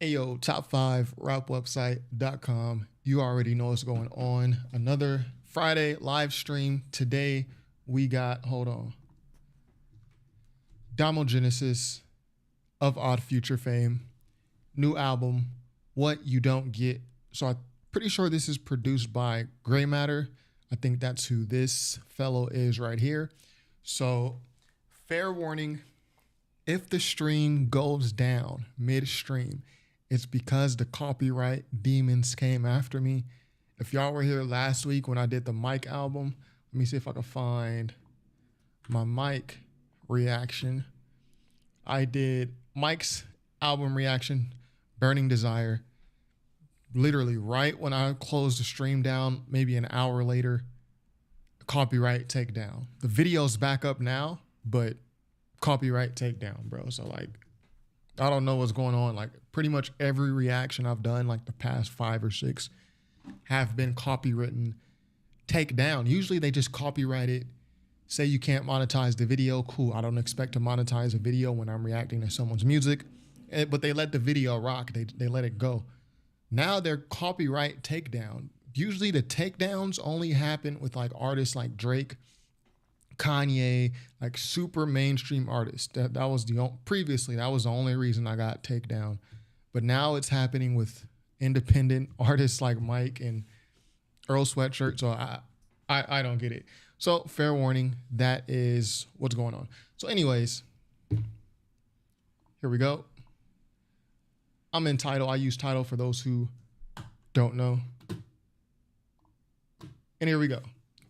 Ayo, top5rapwebsite.com. You already know what's going on. Another Friday live stream. Today we got, hold on, DOMO Genesis of Odd Future fame. New album, What You Don't Get. So I'm pretty sure this is produced by Gray Matter. I think that's who this fellow is right here. So fair warning, if the stream goes down midstream, it's because the copyright demons came after me. If y'all were here last week when I did the Mike album, let me see if I can find my Mike reaction. I did Mike's album reaction, Burning Desire. Literally right when I closed the stream down, maybe an hour later, copyright takedown. The video's back up now, but copyright takedown, bro. So like, I don't know what's going on. Like pretty much every reaction I've done, like the past 5 or 6, have been copywritten take down. Usually they just copyright it, say you can't monetize the video. Cool. I don't expect to monetize a video when I'm reacting to someone's music, but they let the video rock. They let it go. Now they're copyright takedown. Usually the takedowns only happen with like artists like Drake, Kanye, like super mainstream artists. That was previously that was the only reason I got takedown. But now it's happening with independent artists like Mike and Earl Sweatshirt. So I don't get it. So fair warning, that is what's going on. So anyways, here we go. I'm in Tidal. I use Tidal for those who don't know. And here we go.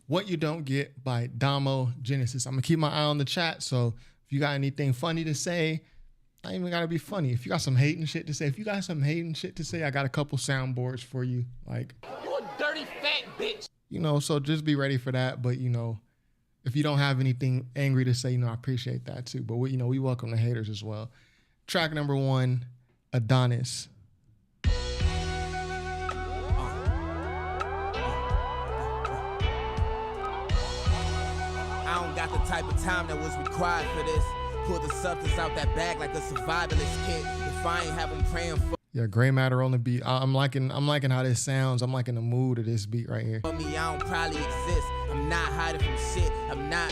What You Don't Get by DOMO Genesis. I'm gonna keep my eye on the chat. So if you got anything funny to say, I ain't even gotta be funny. If you got some hating shit to say, I got a couple soundboards for you. Like, you a dirty fat bitch. You know, so just be ready for that. But you know, if you don't have anything angry to say, you know, I appreciate that too. But we welcome the haters as well. Track number 1, Adonis. I don't got the type of time that was required for this. Pull the substance out that bag like a survivalist kid. If I ain't have them praying for Yeah, gray matter on the beat. I'm liking how this sounds. I'm liking the mood of this beat right here. me, I don't probably exist. I'm not hiding from shit. I'm not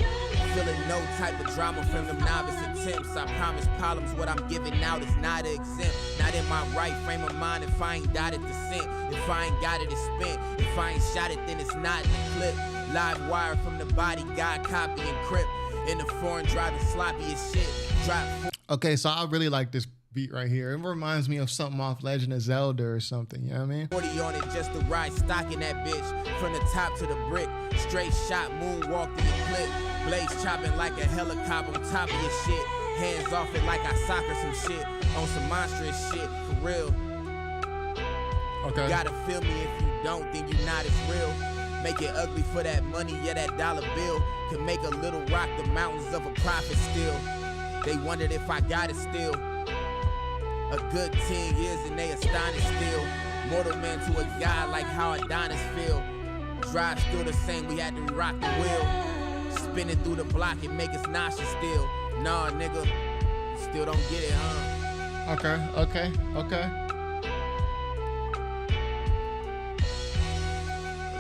feeling no type of drama from them novice attempts. I promise problems, what I'm giving out is not exempt. Not in my right frame of mind if I ain't dotted the cent. If I ain't got it, it's spent. If I ain't shot it, then it's not in the clip. Live wire from the body, God copy and crip. In the foreign driving sloppy as shit. Okay, so I really like this beat right here. It reminds me of something off Legend of Zelda or something, you know what I mean? 40 on it just to ride stock in that bitch. From the top to the brick. Straight shot, moonwalk in the clip. Blades chopping like a helicopter on top of your shit. Hands off it like I soccer some shit. On some monstrous shit, for real. Okay. Gotta feel me, if you don't, then you not as real. Make it ugly for that money, yeah, that dollar bill. Can make a little rock the mountains of a prophet still. They wondered if I got it still. A good 10 years and they astonished still. Mortal man to a god like how Adonis feel. Drive still the same, we had to rock the wheel. Spinning through the block and make us nauseous still. Nah, nigga, still don't get it, huh? Okay.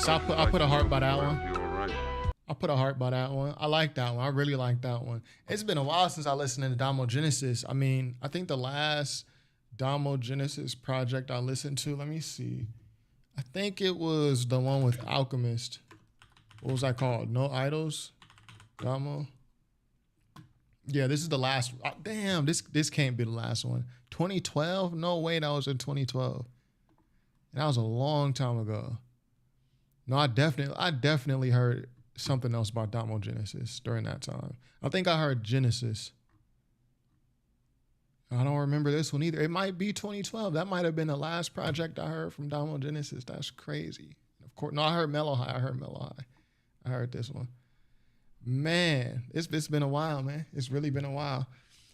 So I put a heart by that one. I put a heart by that one. I like that one. I really like that one. It's been a while since I listened to DOMO Genesis. I mean, I think the last DOMO Genesis project I listened to, let me see. I think it was the one with Alchemist. What was that called? No Idols? DOMO? Yeah, this is the last. Damn, this can't be the last one. 2012? No way that was in 2012. And that was a long time ago. No, I definitely heard something else about DOMO Genesis during that time. I think I heard Genesis. I don't remember this one either. It might be 2012. That might have been the last project I heard from DOMO Genesis. That's crazy. Of course, no, I heard Mellow High. I heard this one. Man, it's been a while, man. It's really been a while.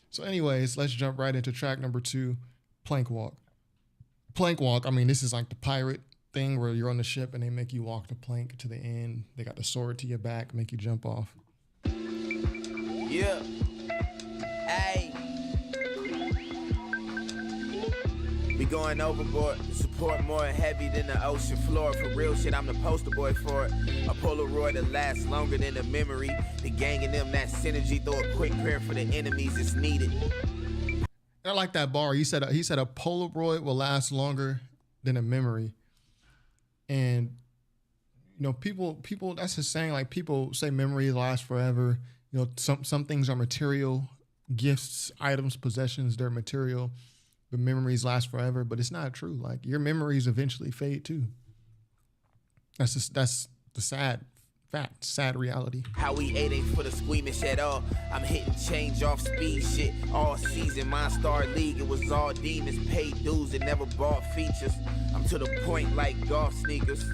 So anyways, let's jump right into track number 2, Plank Walk. Plank Walk, I mean, this is like the pirate thing where you're on the ship and they make you walk the plank to the end. They got the sword to your back, make you jump off. Yeah. Hey. We going overboard. Support more heavy than the ocean floor. For real shit, I'm the poster boy for it. A Polaroid that lasts longer than a memory. The gang and them, that synergy. Throw a quick prayer for the enemies, it's needed. I like that bar. He said a Polaroid will last longer than a memory. And you know, people that's his saying. Like, people say memory lasts forever. You know, some things are material, gifts, items, possessions, they're material, but memories last forever. But it's not true. Like, your memories eventually fade too. That's the sad fact, sad reality. How we ain't for the squeamish at all. I'm hitting change off speed shit all season. My star league, it was all demons, paid dues and never bought features. I'm to the point like golf sneakers.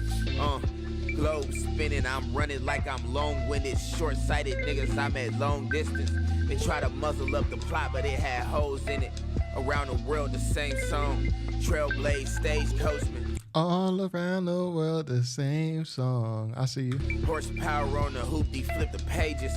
globe spinning. I'm running like I'm long-winded, short-sighted niggas. I'm at long distance. They try to muzzle up the plot, but it had holes in it. Around the world, the same song. Trailblaze, stage coachman. All around the world, the same song. I see you. Horsepower on the hoopty, flip the pages.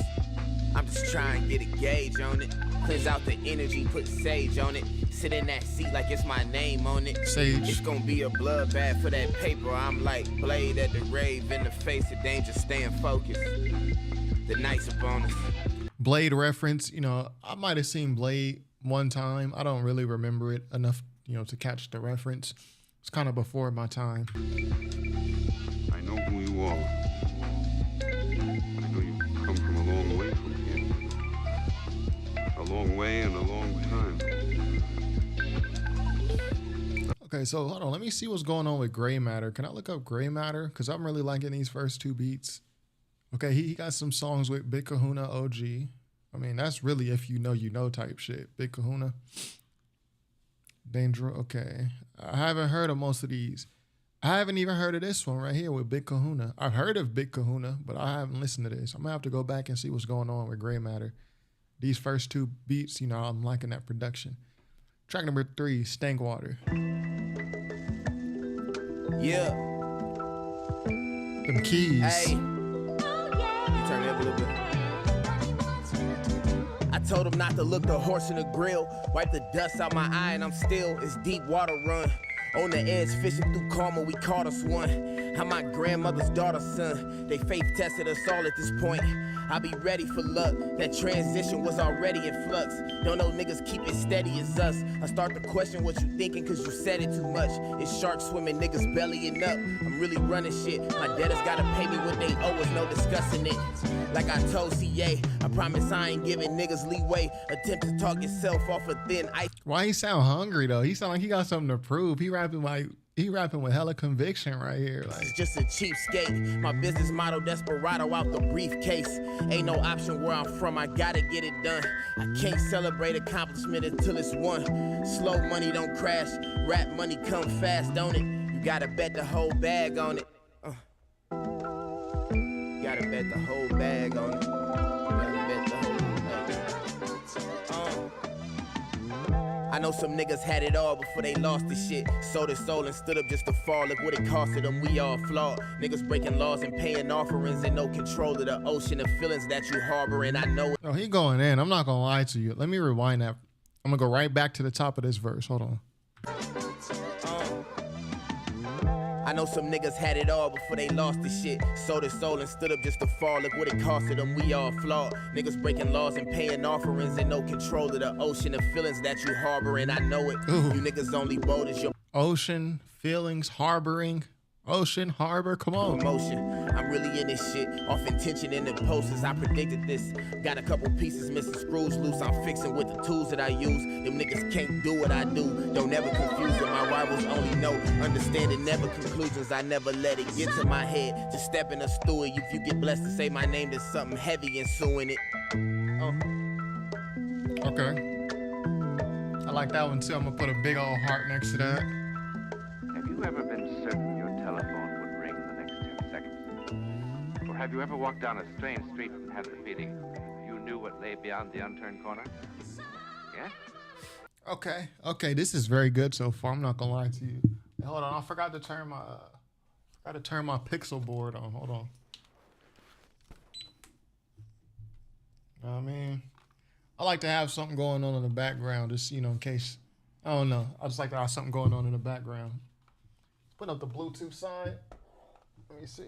I'm just trying to get a gauge on it. Cleanse out the energy, put sage on it. Sit in that seat like it's my name on it. Sage. It's gonna be a bloodbath for that paper. I'm like Blade at the rave, in the face of danger, staying focused. The night's a bonus. Blade reference, you know, I might have seen Blade one time. I don't really remember it enough, you know, to catch the reference. It's kind of before my time. I know who you are. I know you've come from a long way from here. A long way and a long time. Okay, so hold on. Let me see what's going on with Gray Matter. Can I look up Gray Matter? Because I'm really liking these first two beats. Okay, he got some songs with Big Kahuna OG. I mean, that's really if you know type shit. Big Kahuna. Danger. Okay. I haven't heard of most of these. I haven't even heard of this one right here with Big Kahuna. I've heard of Big Kahuna, but I haven't listened to this. I'm going to have to go back and see what's going on with Gray Matter. These first two beats, you know, I'm liking that production. Track number 3, Stankwater. Yeah. Them keys. Hey. You turn it up a little bit. I told him not to look the horse in the grill. Wipe the dust out my eye and I'm still. It's deep water run. On the edge, fishing through karma, we caught us one. I'm my grandmother's daughter's son. They faith tested us all at this point. I'll be ready for luck. That transition was already in flux. Don't know niggas keep it steady as us. I start to question what you thinking cause you said it too much. It's sharks swimming, niggas bellying up. I'm really running shit. My debtors gotta pay me what they owe us, no discussing it. Like I told CA, I promise I ain't giving niggas leeway. Attempt to talk yourself off a thin ice. Why he sound hungry though? He sound like he got something to prove. He rapping with hella conviction right here. Like, it's just a cheapskate. My business model, desperado out the briefcase. Ain't no option where I'm from, I gotta get it done. I can't celebrate accomplishment until it's won. Slow money don't crash, rap money come fast, don't it? You gotta bet the whole bag on it. You gotta bet the whole bag on it. You gotta bet the whole bag. I know some niggas had it all before they lost this shit. Sold their soul and stood up just to fall. Look what it costed them, we all flawed. Niggas breaking laws and paying offerings and no control of the ocean of feelings that you harbor, and I know it. oh, he going in. I'm not gonna lie to you. Let me rewind that. I'm gonna go right back to the top of this verse. Hold on. I know some niggas had it all before they lost this shit. Sold their soul and stood up just to fall. Look what it costed them, we all flawed. Niggas breaking laws and paying offerings and no control of the ocean of feelings that you harbor, and I know it. Ooh. You niggas only bold as your Ocean, feelings, harboring. Ocean, harbor, come on. emotion. I'm really in this shit. Off intention in the posters, I predicted this. Got a couple pieces missing, screws loose. I'm fixing with the tools that I use. Them niggas can't do what I do. Don't ever confuse them. My rivals only know. Understanding never conclusions. I never let it get to my head. Just step in a stew. If you get blessed to say my name, there's something heavy ensuing it. Okay. I like that one too. I'm gonna put a big old heart next to that. Have you ever been certain your telephone would ring in the next 10 seconds? Or have you ever walked down a strange street and had the feeling you knew what lay beyond the unturned corner? Yeah? Okay, this is very good so far. I'm not gonna lie to you. Hey, hold on, I forgot to turn my pixel board on. Hold on. You know what I mean, I like to have something going on in the background, just in case. I don't know. I just like to have something going on in the background. Put up the Bluetooth side. Let me see.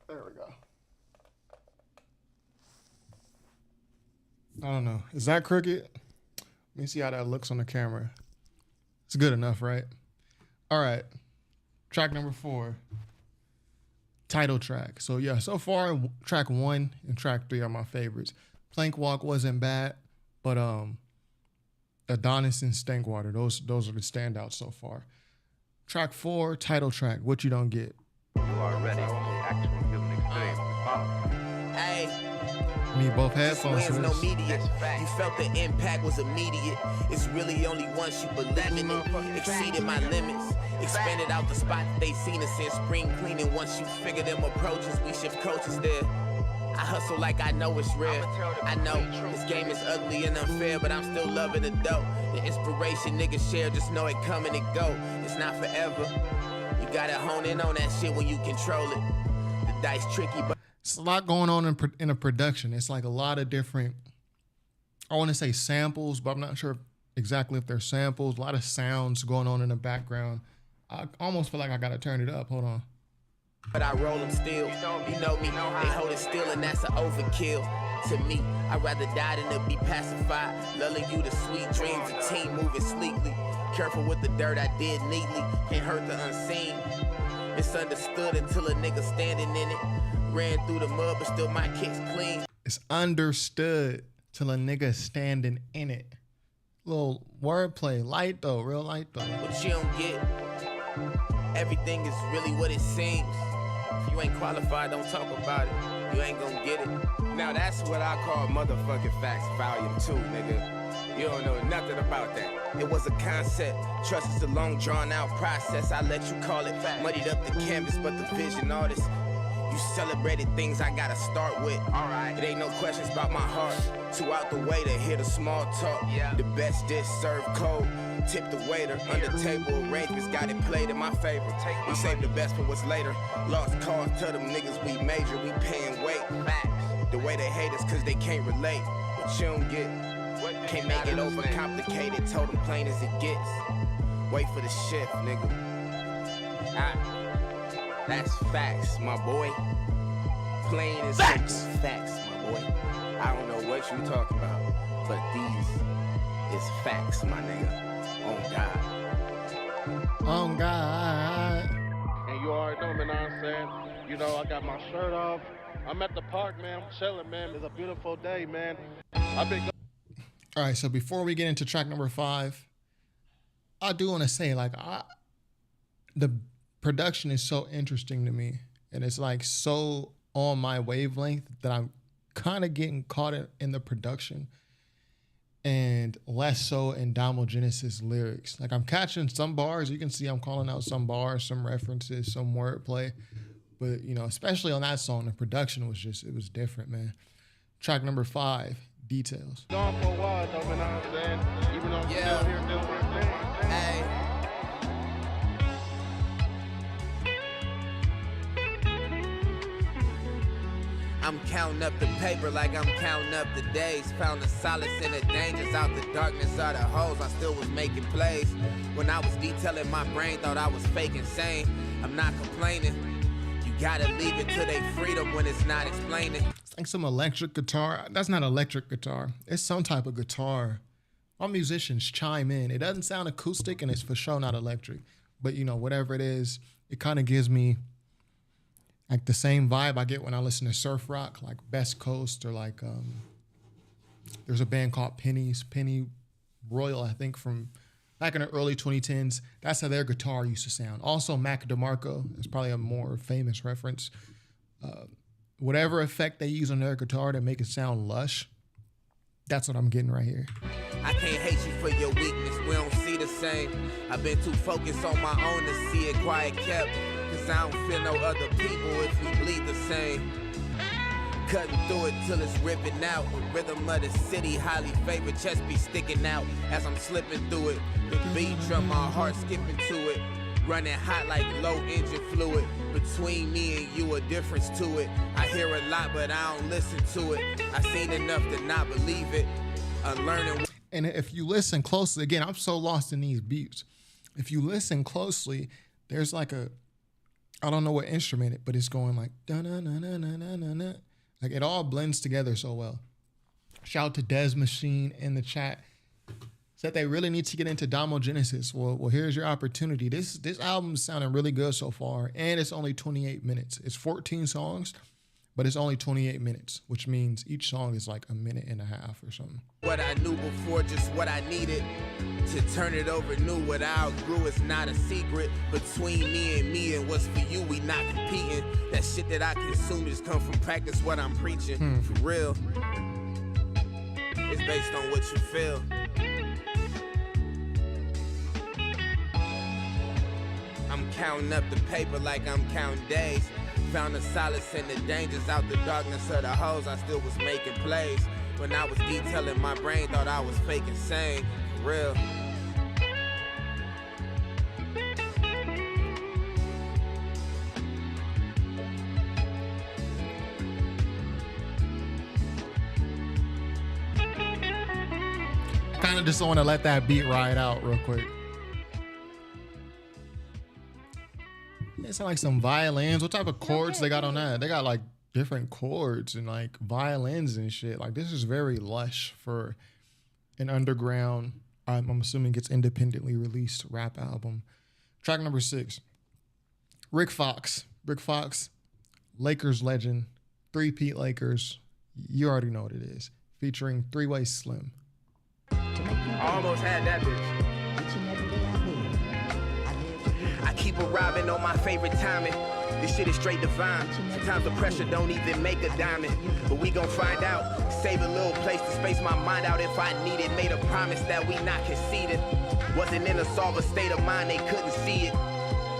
There we go. I don't know. Is that crooked? Let me see how that looks on the camera. It's good enough, right? All right. Track number 4. Title track. So yeah, so far track 1 and track 3 are my favorites. Plank Walk wasn't bad, but Adonis and Stankwater, those are the standouts so far. Track 4, title track, What You Don't Get. You are ready for the actual human experience to follow. Hey, Need both Just headphones for wins, no this. media. You felt the impact was immediate. It's really only once you believe in it. Exceeded my limits. Expanded out the spot that they seen us in spring cleaning. Once you figure them approaches, we shift coaches there. I hustle like I know it's real. I know this game is ugly and unfair, but I'm still loving the dope. The inspiration niggas share, just know it coming and go. It's not forever. You gotta hone in on that shit when you control it. The dice tricky, but It's a lot going on in a production. It's like a lot of different, I want to say samples, but I'm not sure exactly if they're samples. A lot of sounds going on in the background. I almost feel like I got to turn it up. Hold on. but I roll them still. You know me, they hold it still and that's an overkill. To me, I'd rather die than to be pacified. Lulling you to sweet dreams, a team moving sleekly. Careful with the dirt I did neatly, can't hurt the unseen. Misunderstood until a nigga standing in it. Ran through the mud, but still my kicks clean. It's understood till a nigga standing in it. Little wordplay, light though, real light though. But you don't get everything is really what it seems. If you ain't qualified, don't talk about it. You ain't gonna get it. Now that's what I call motherfucking facts volume 2, nigga. You don't know nothing about that. It was a concept. Trust is a long drawn out process. I let you call it. Muddied up the canvas, but the vision artist. You celebrated things I gotta start with. Alright. It ain't no questions about my heart. Too out the way to hear the small talk. Yeah. The best dish served cold. Tip the waiter. Under table arrangements got it played in my favor. We saved the best for what's later. Lost cause, tell them niggas we major. We paying weight. Facts. The way they hate us cause they can't relate. But you don't get. Can't make it overcomplicated. Told them plain as it gets. Wait for the shift, nigga. That's facts, my boy. Plain as facts. Facts, my boy. I don't know what you talking about, but these is facts, my nigga. On God. Oh God. And you already know, man, I'm saying, you know, I got my shirt off. I'm at the park, man. I'm chilling, man. It's a beautiful day, man. I've been. All right, so before we get into track number 5, I do want to say, like, the production is so interesting to me, and it's like so on my wavelength that I'm kind of getting caught in the production and less so in Domo Genesis lyrics. Like, I'm catching some bars. You can see I'm calling out some bars, some references, some wordplay. But, you know, especially on that song, the production was just, it was different, man. Track number 5, Details. Gone for a while, though, man, I'm saying. Even though I'm still here doing my thing. Hey. I'm counting up the paper like I'm counting up the days. Found the solace in the dangers, out the darkness of the holes. I still was making plays. When I was detailing, my brain thought I was fake insane. I'm not complaining. You gotta leave it to their freedom when it's not explaining. It's like some electric guitar. That's not electric guitar. It's some type of guitar. All musicians chime in. It doesn't sound acoustic and it's for sure not electric. But, you know, whatever it is, it kind of gives me like the same vibe I get when I listen to surf rock, like Best Coast, or like there's a band called Penny Royal, I think, from back in the early 2010s. That's how their guitar used to sound. Also, Mac DeMarco is probably a more famous reference. Whatever effect they use on their guitar to make it sound lush, that's what I'm getting right here. I can't hate you for your weakness, we don't see the same. I've been too focused on my own to see it quiet kept. Cause I don't feel no other people if we bleed the same. Cutting through it till it's ripping out. The rhythm of the city, highly favored chest be sticking out. As I'm slipping through it, the beat drum, my heart skipping to it. Running hot like low engine fluid. Between me and you, a difference to it. I hear a lot, but I don't listen to it. I seen enough to not believe it. Unlearning. And if you listen closely, again, I'm so lost in these beats. If you listen closely, there's like a, I don't know what instrument it, but it's going like da na na na na na na na. Like it all blends together so well. Shout out to Des Machine in the chat. Said they really need to get into Domo Genesis. Well, here's your opportunity. This album's sounding really good so far, and it's only 28 minutes. It's 14 songs, but it's only 28 minutes, which means each song is like a minute and a half or something. What I knew before, just what I needed to turn it over. Knew what I outgrew. It's not a secret between me and what's for you. We not competing. That shit that I consume just come from practice. What I'm preaching for real. It's based on what you feel. I'm counting up the paper like I'm counting days. Found the solace in the dangers out the darkness of the hoes. I still was making plays. When I was detailing my brain, thought I was fake insane. For real. Kind of just want to let that beat ride out real quick. It sound like some violins. What type of chords they got on that? They got like different chords and like violins and shit. Like this is very lush for an underground, I'm assuming it's independently released rap album. Track number 6, Rick Fox. Rick Fox, Lakers legend, 3-peat Lakers. You already know what it is. Featuring 3-Way Slim. I almost had that bitch. I keep arriving on my favorite timing. This shit is straight divine. Sometimes the pressure don't even make a diamond. But we gon' find out. Save a little place to space my mind out if I need it. Made a promise that we not conceded. Wasn't in a sober state of mind, they couldn't see it.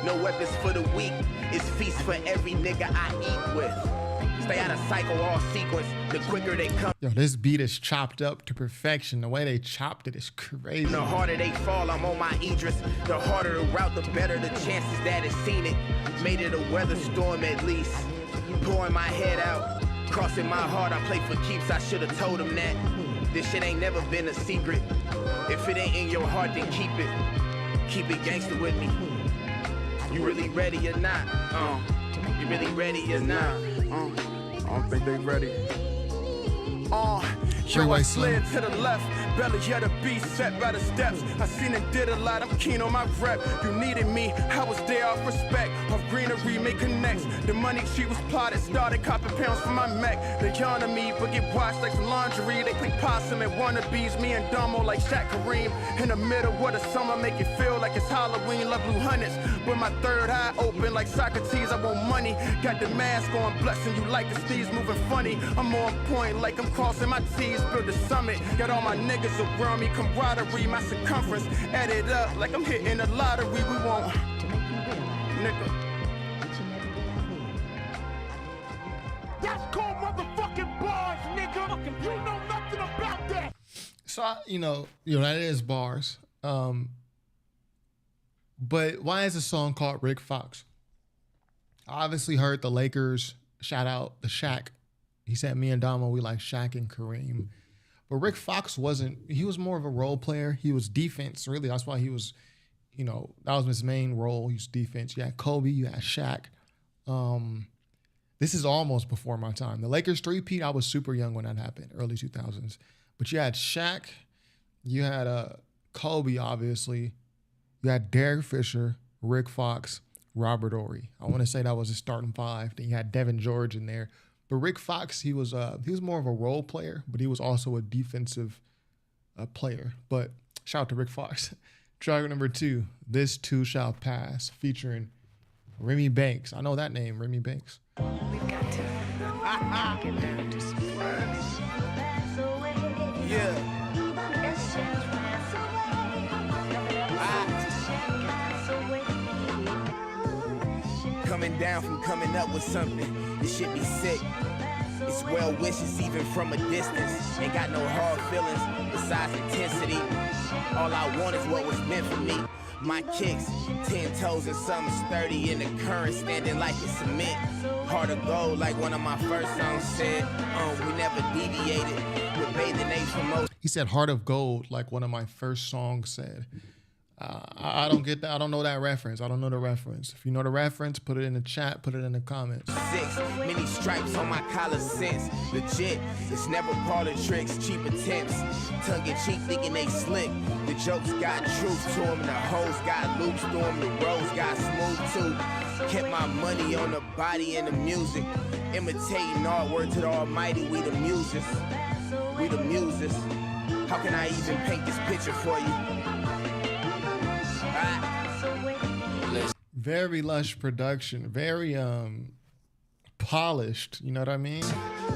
No weapons for the weak. It's feast for every nigga I eat with. Stay out of cycle, all sequence. The quicker they come. Yo, this beat is chopped up to perfection. The way they chopped it is crazy. The harder they fall, I'm on my Idris. The harder the route, the better the chances that it's seen it. Made it a weather storm at least. Pouring my head out, crossing my heart. I play for keeps, I should've told them that. This shit ain't never been a secret. If it ain't in your heart, then keep it. Keep it gangster with me. You really ready or not? You really ready or not? I don't think they ready. Yo, I slid to the left, belly of the beast, set by the steps. I seen and did a lot, I'm keen on my rep. You needed me, I was there off respect. Off greenery, make connects. The money she was plotted, started copping pounds for my Mac. They honor me, but get washed like some laundry. They play possum and wannabes, me and Domo like Shaq Kareem. In the middle of the summer, make it feel like it's Halloween. Love blue hundreds, with my third eye open like Socrates. I want money, got the mask on, blessing you like a Steve's moving funny. I'm on point like I'm crossing my T's. Build the summit, got all my niggas around me, camaraderie, my circumference, add it up like I'm hitting the lottery. We want, nigga. That's called motherfucking bars, nigga. You know nothing about that. So you know that is bars. But why is the song called Rick Fox? I obviously heard the Lakers shout out the Shaq. He said, me and Domo, we like Shaq and Kareem. But Rick Fox he was more of a role player. He was defense, really. That's why he was, that was his main role. He was defense. You had Kobe, you had Shaq. This is almost before my time. The Lakers 3-peat, I was super young when that happened, early 2000s. But you had Shaq, you had Kobe, obviously. You had Derek Fisher, Rick Fox, Robert Horry. I want to say that was his starting 5. Then you had Devin George in there. But Rick Fox, he was more of a role player, but he was also a defensive player. But shout out to Rick Fox. Track number 2, This Too Shall Pass, featuring Remy Banks. I know that name, Remy Banks. We've got to get down to some friends. Yeah. Coming down from coming up with something, this shit be sick. It's well wishes even from a distance. Ain't got no hard feelings besides intensity. All I want is what was meant for me. My kicks, 10 toes and something sturdy in the current, standing like it's cement. Heart of gold, like one of my first songs said. We never deviated. The bathing apes from most. He said, "Heart of gold," like one of my first songs said. I don't get that. I don't know that reference. I don't know the reference. If you know the reference, put it in the chat. Put it in the comments. 6, many stripes on my collar since. Legit, it's never parlor tricks, cheap attempts. Tongue in cheek, thinking they slick. The jokes got truth to them, the hoes got loops to them, the roads got smooth too. Kept my money on the body and the music. Imitating artwork to the almighty, we the muses. We the muses. How can I even paint this picture for you? Very lush production, very polished, you know what I mean?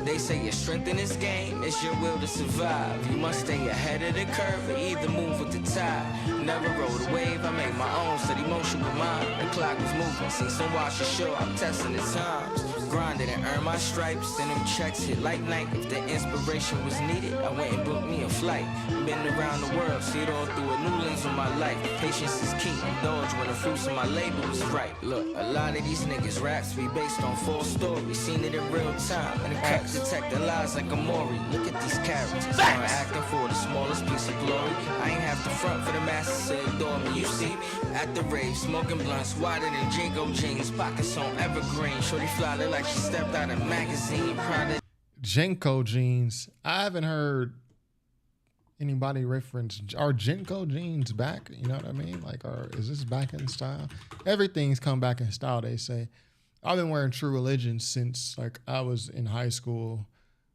They say your strength in this game is your will to survive. You must stay ahead of the curve or either move with the tide. Never rode a wave, I made my own, steady motion with mine. The clock was moving, seen some watch ashore, I'm testing the times. Grinded and earned my stripes, then them checks hit like night. If the inspiration was needed, I went and booked me a flight. Been around the world, see it all through a new lens of my life. Patience is key, indulge when the fruits of my labor was right. Look, a lot of these niggas raps be based on full stories, seen it in real time. And the cut detect the lies like a Maury. Look at these characters, I'm acting for the smallest piece of glory. I ain't have to front for the masses to adore me. You see, at the rave, smoking blunts, wider than Jingo jeans, pockets on evergreen. Shorty fly look like she stepped out of magazine. Proud of Jenko jeans. I haven't heard anybody reference, are Jenko jeans back? You know what I mean? Like, is this back in style? Everything's come back in style, they say. I've been wearing True Religion since like I was in high school.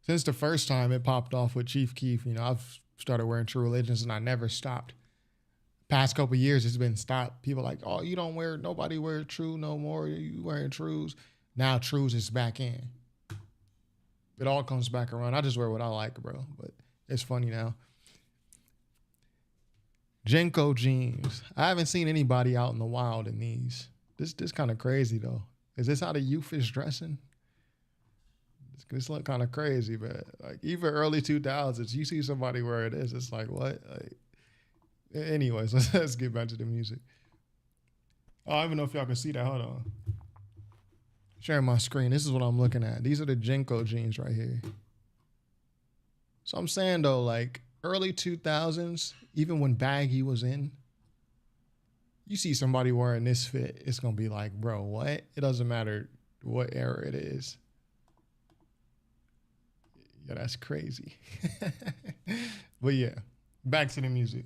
Since the first time it popped off with Chief Keef, you know, I've started wearing True Religions and I never stopped. Past couple years, it's been stopped. People like, oh, you don't wear, nobody wear True no more. You wearing Trues. Now Trues is back in. It all comes back around. I just wear what I like, bro. But it's funny now. Jenko jeans. I haven't seen anybody out in the wild in these. This kind of crazy though. Is this how the youth is dressing? This look kind of crazy, but like even early 2000s, you see somebody wear this, it's like what? Like, anyways, let's get back to the music. Oh, I don't even know if y'all can see that. Hold on. Sharing my screen. This is what I'm looking at. These are the Jenko jeans right here. So I'm saying though, like early 2000s, even when baggy was in, you see somebody wearing this fit, it's gonna be like, bro, what? It doesn't matter what era it is. Yeah, that's crazy. But yeah, back to the music.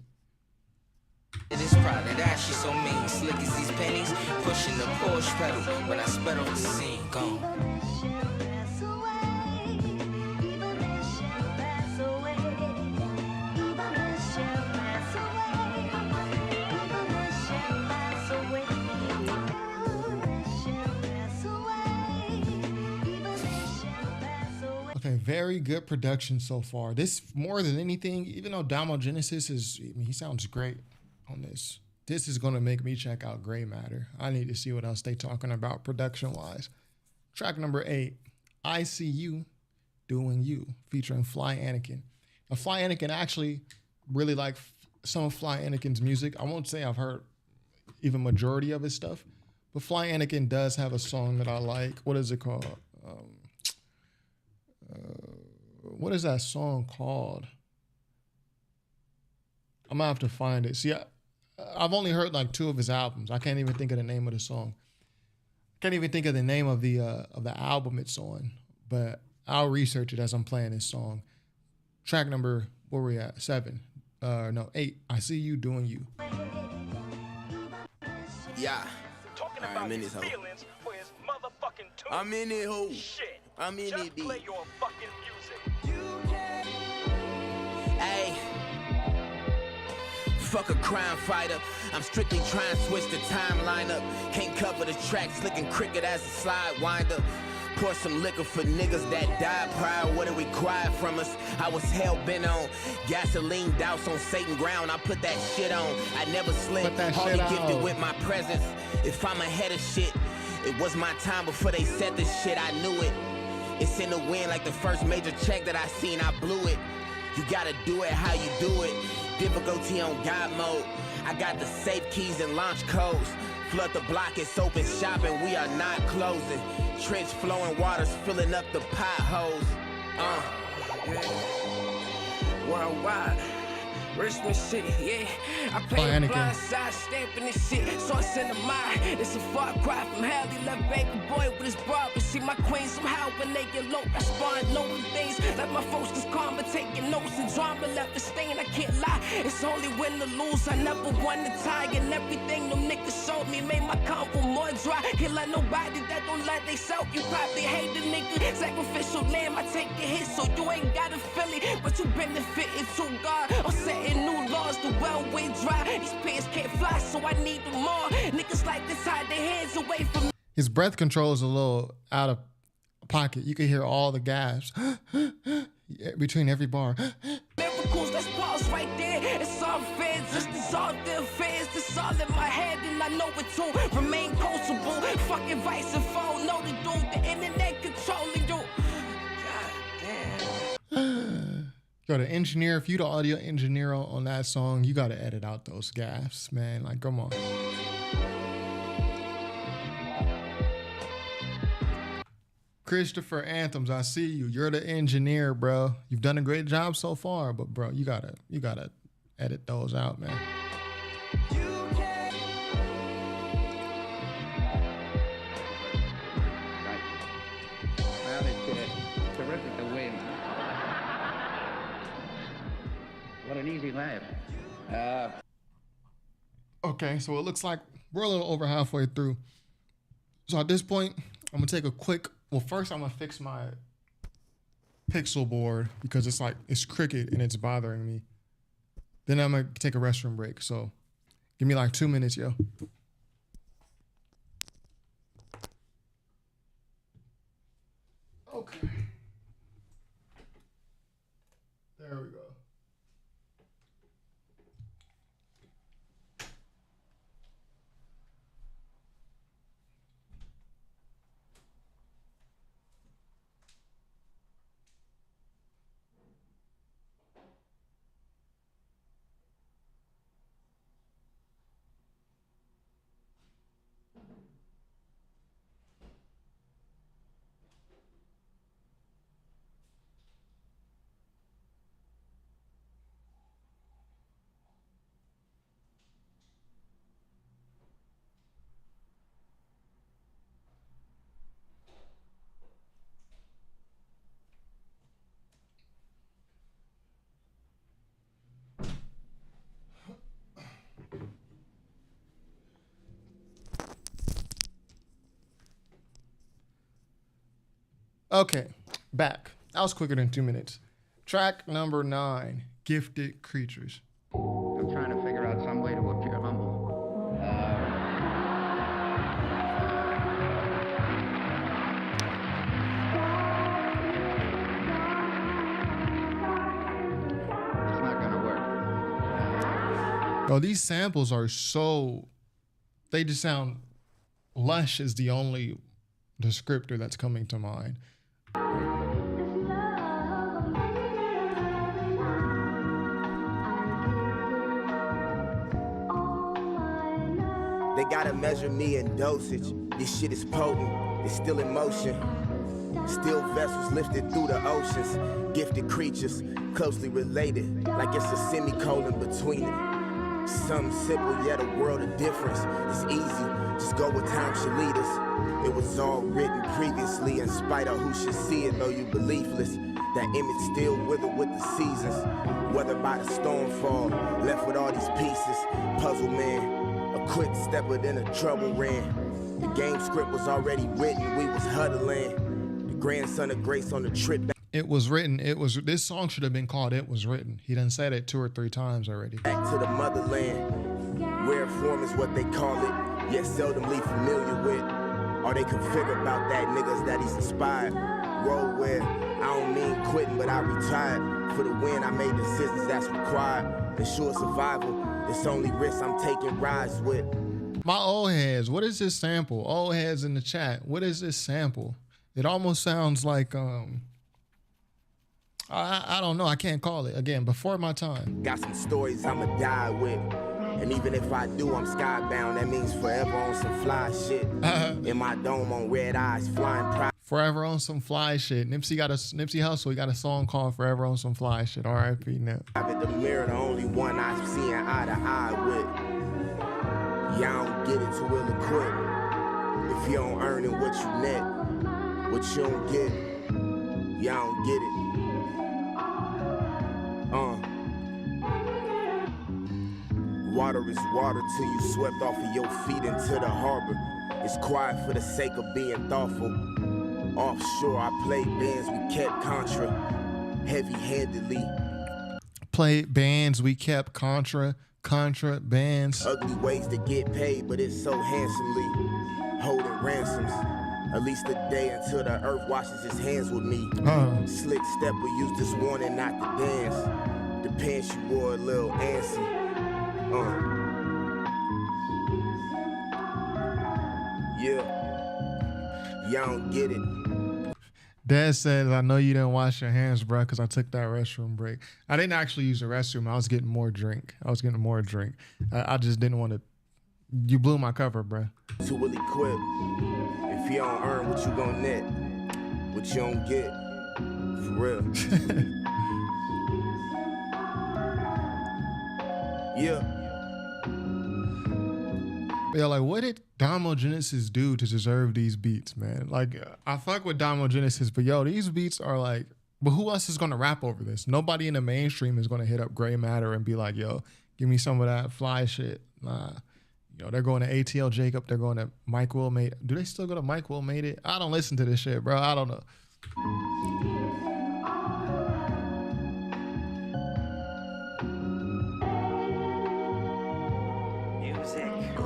it is proud of that, she so mean. Slick as these pennies, pushing the Porsche pedal. When I sped off the scene, gone. Okay, very good production so far. This, more than anything, even though DOMO Genesis is, I mean, he sounds great on this. This is going to make me check out Gray Matter. I need to see what else they talking about production-wise. Track number 8, I See You Doing You, featuring Fly Anakin. Now, Fly Anakin, actually really like some of Fly Anakin's music. I won't say I've heard even majority of his stuff, but Fly Anakin does have a song that I like. What is it called? What is that song called? I'm gonna have to find it. See, I've only heard like 2 of his albums. I can't even think of the name of the song. I can't even think of the name of the album it's on. But I'll research it as I'm playing this song. Track number, where we at? 7. No, 8. I See You Doing You. Yeah. Talking All right, about I'm in his this hoe. feelings for his motherfucking tune. I'm in it, ho. Shit. I'm in Just it, play D. your fucking music. Hey. Fuck a crime fighter. I'm strictly trying to switch the timeline up. Can't cover the track, slicking cricket as a slide winder. Pour some liquor for niggas that died prior. What it required from us. I was hell bent on gasoline douse on Satan ground. I put that shit on. I never slip. Hardly gifted with my presence. If I'm ahead of shit, it was my time before they said this shit. I knew it. It's in the wind like the first major check that I seen. I blew it. You gotta do it how you do it. Difficulty on God mode. I got the safe keys and launch codes. Flood the block, it's open shop and we are not closing. Trench flowing waters filling up the potholes. Worldwide, Richmond City, yeah. I play Anakin. the blind side, stamping this shit. Source in the mind. It's a far cry from hell. He left baby boy with his barber. See my queen somehow when they get low. I spawn knowing things. Like my folks is calm, but taking notes and drama left a stain. I can't lie. It's only win or lose. I never won the tie. And everything them niggas showed me made my combo more dry. Can't let nobody that don't like they self. You probably hate the nigga. Sacrificial lamb, I take a hit, so you ain't gotta feel it. But you benefiting to God. I'm setting new laws, the well-way dry. These pants can't fly, so I need them more. Niggas like this hide their hands away from me. His breath control is a little out of pocket. You can hear all the gasps between every bar. Miracles, let's pause right there. It's all fair, just dissolve the affairs. It's all in my head, and I know it too. Remain coachable, fuck advice and phone. Know the dude, the internet controlling you. God damn. Yo, the engineer, if you the audio engineer on that song, you gotta edit out those gasps, man. Like, come on. Christopher Anthems, I see you. You're the engineer, bro. You've done a great job so far, but bro, you gotta edit those out, man. Well, it's terrific to win. What an easy laugh. Okay, so it looks like we're a little over halfway through. So at this point, I'm gonna take a quick. Well, first I'm gonna fix my pixel board because it's crooked and it's bothering me. Then I'm gonna take a restroom break. So give me like 2 minutes, yo. Okay. There we go. Okay, back. That was quicker than 2 minutes. Track number 9, Gifted Creatures. I'm trying to figure out some way to appear humble. It's not gonna work. Oh, these samples are so, they just sound, lush is the only descriptor that's coming to mind. They gotta measure me in dosage. This shit is potent, it's still in motion. Still vessels lifted through the oceans. Gifted creatures, closely related, like it's a semicolon between it. Something simple, yet a world of difference. It's easy, just go where time should lead us. It was all written previously, in spite of who should see it, though you beliefless. That image still withered with the seasons. Weathered by the storm fall, left with all these pieces. Puzzle man. A quick stepper, then a trouble ran. The game script was already written, we was huddling. The grandson of grace on the trip back. It was written. This song should have been called It Was Written. He done said it 2 or 3 times already. Back to the motherland. Rare form is what they call it, yet seldomly familiar with. Or they can figure about that niggas that he's inspired. Roll where I don't mean quitting, but I retired. For the win, I made decisions that's required. Ensure survival. It's only risk I'm taking rides with. My old heads, what is this sample? Old heads in the chat, what is this sample? It almost sounds like, I don't know, I can't call it. Again, before my time. Got some stories I'ma die with. And even if I do, I'm skybound. That means forever on some fly shit. In my dome on red eyes, flying pride. Forever on some fly shit. Nipsey Hussle, he got a song called Forever on some fly shit. R.I.P. Nip. I've the mirror, the only one I'm seeing eye to eye with. Y'all don't get it too ill equipped. If you don't earn it, what you net, what you don't get, y'all don't get it. Water is water till you swept off of your feet into the harbor. It's quiet for the sake of being thoughtful. Offshore, I played bands, we kept Contra heavy-handedly. Played bands, we kept Contra bands. Ugly ways to get paid, but it's so handsomely. Holding ransoms. At least a day until the earth washes his hands with me. Slick stepper used this warning not to dance. The pants you wore a little antsy. Yeah. Y'all don't get it. Dad says, I know you didn't wash your hands, bro, because I took that restroom break. I didn't actually use the restroom. I was getting more drink. I just didn't want to. You blew my cover, bro. Too really quick. If you don't earn what you gon' net, what you don't get. For real. Yeah. Yeah, like, what did Domo Genesis do to deserve these beats, man? Like, I fuck with Domo Genesis, but yo, these beats are like, but who else is gonna rap over this? Nobody in the mainstream is gonna hit up Gray Matter and be like, yo, give me some of that fly shit. Nah. You know, they're going to ATL Jacob, they're going to Mike Will Made It. Do they still go to Mike Will Made It? I don't listen to this shit, bro. I don't know.